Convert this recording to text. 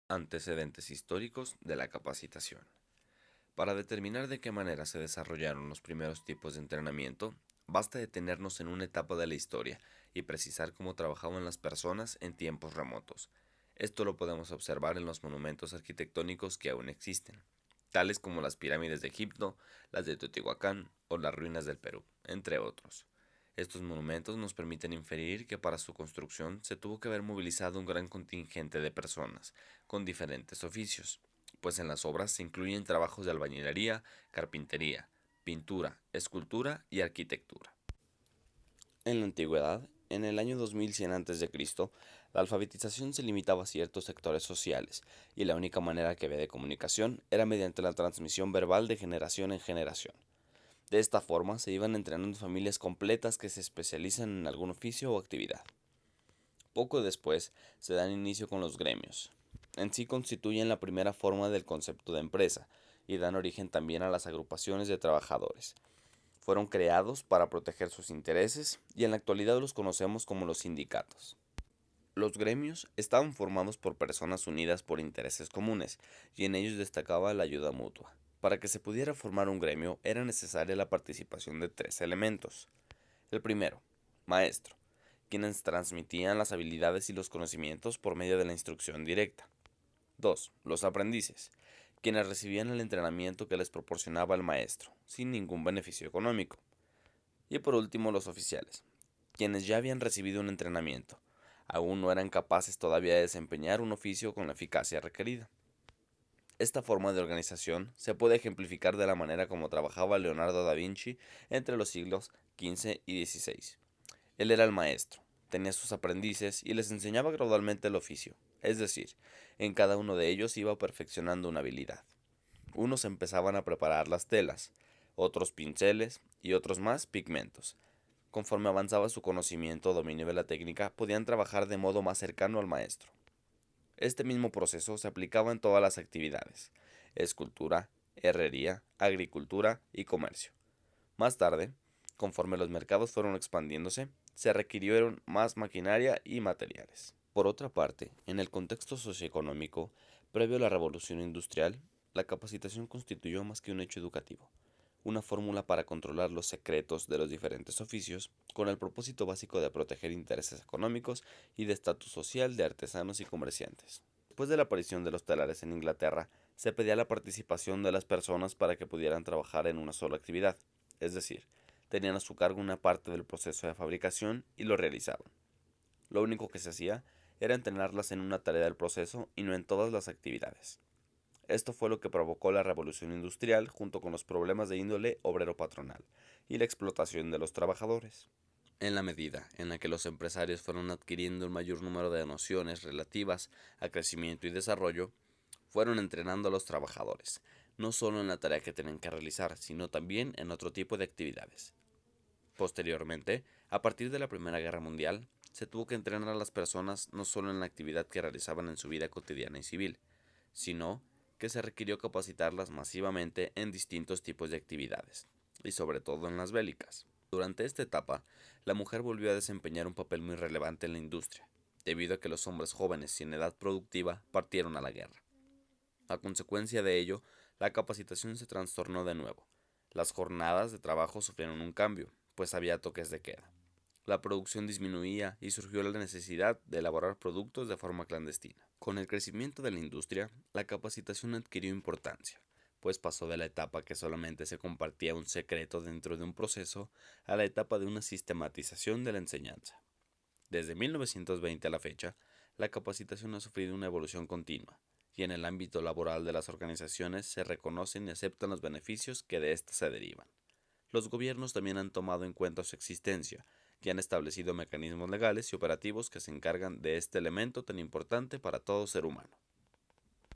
Antecedentes históricos de la capacitación. Para determinar de qué manera se desarrollaron los primeros tipos de entrenamiento, basta detenernos en una etapa de la historia y precisar cómo trabajaban las personas en tiempos remotos. Esto lo podemos observar en los monumentos arquitectónicos que aún existen, tales como las pirámides de Egipto, las de Teotihuacán o las ruinas del Perú, entre otros. Estos monumentos nos permiten inferir que para su construcción se tuvo que haber movilizado un gran contingente de personas, con diferentes oficios, pues en las obras se incluyen trabajos de albañilería, carpintería, pintura, escultura y arquitectura. En la antigüedad, en el año 2100 a.C., la alfabetización se limitaba a ciertos sectores sociales, y la única manera que había de comunicación era mediante la transmisión verbal de generación en generación. De esta forma se iban entrenando familias completas que se especializan en algún oficio o actividad. Poco después se dan inicio con los gremios. En sí constituyen la primera forma del concepto de empresa y dan origen también a las agrupaciones de trabajadores. Fueron creados para proteger sus intereses y en la actualidad los conocemos como los sindicatos. Los gremios estaban formados por personas unidas por intereses comunes y en ellos destacaba la ayuda mutua. Para que se pudiera formar un gremio era necesaria la participación de tres elementos. El primero, maestro, quienes transmitían las habilidades y los conocimientos por medio de la instrucción directa. 2. Los aprendices, quienes recibían el entrenamiento que les proporcionaba el maestro, sin ningún beneficio económico. Y por último, los oficiales, quienes ya habían recibido un entrenamiento, aún no eran capaces todavía de desempeñar un oficio con la eficacia requerida. Esta forma de organización se puede ejemplificar de la manera como trabajaba Leonardo da Vinci entre los siglos XV y XVI. Él era el maestro, tenía sus aprendices y les enseñaba gradualmente el oficio, es decir, en cada uno de ellos iba perfeccionando una habilidad. Unos empezaban a preparar las telas, otros pinceles y otros más pigmentos. Conforme avanzaba su conocimiento o dominio de la técnica, podían trabajar de modo más cercano al maestro. Este mismo proceso se aplicaba en todas las actividades: escultura, herrería, agricultura y comercio. Más tarde, conforme los mercados fueron expandiéndose, se requirieron más maquinaria y materiales. Por otra parte, en el contexto socioeconómico, previo a la revolución industrial, la capacitación constituyó más que un hecho educativo, una fórmula para controlar los secretos de los diferentes oficios, con el propósito básico de proteger intereses económicos y de estatus social de artesanos y comerciantes. Después de la aparición de los telares en Inglaterra, se pedía la participación de las personas para que pudieran trabajar en una sola actividad, es decir, tenían a su cargo una parte del proceso de fabricación y lo realizaban. Lo único que se hacía era entrenarlas en una tarea del proceso y no en todas las actividades. Esto fue lo que provocó la revolución industrial junto con los problemas de índole obrero-patronal y la explotación de los trabajadores. En la medida en la que los empresarios fueron adquiriendo un mayor número de nociones relativas a crecimiento y desarrollo, fueron entrenando a los trabajadores, no solo en la tarea que tenían que realizar, sino también en otro tipo de actividades. Posteriormente, a partir de la Primera Guerra Mundial, se tuvo que entrenar a las personas no solo en la actividad que realizaban en su vida cotidiana y civil, sino que se requirió capacitarlas masivamente en distintos tipos de actividades, y sobre todo en las bélicas. Durante esta etapa, la mujer volvió a desempeñar un papel muy relevante en la industria, debido a que los hombres jóvenes sin edad productiva partieron a la guerra. A consecuencia de ello, la capacitación se trastornó de nuevo. Las jornadas de trabajo sufrieron un cambio, pues había toques de queda. La producción disminuía y surgió la necesidad de elaborar productos de forma clandestina. Con el crecimiento de la industria, la capacitación adquirió importancia, pues pasó de la etapa que solamente se compartía un secreto dentro de un proceso a la etapa de una sistematización de la enseñanza. Desde 1920 a la fecha, la capacitación ha sufrido una evolución continua, y en el ámbito laboral de las organizaciones se reconocen y aceptan los beneficios que de ésta se derivan. Los gobiernos también han tomado en cuenta su existencia y han establecido mecanismos legales y operativos que se encargan de este elemento tan importante para todo ser humano.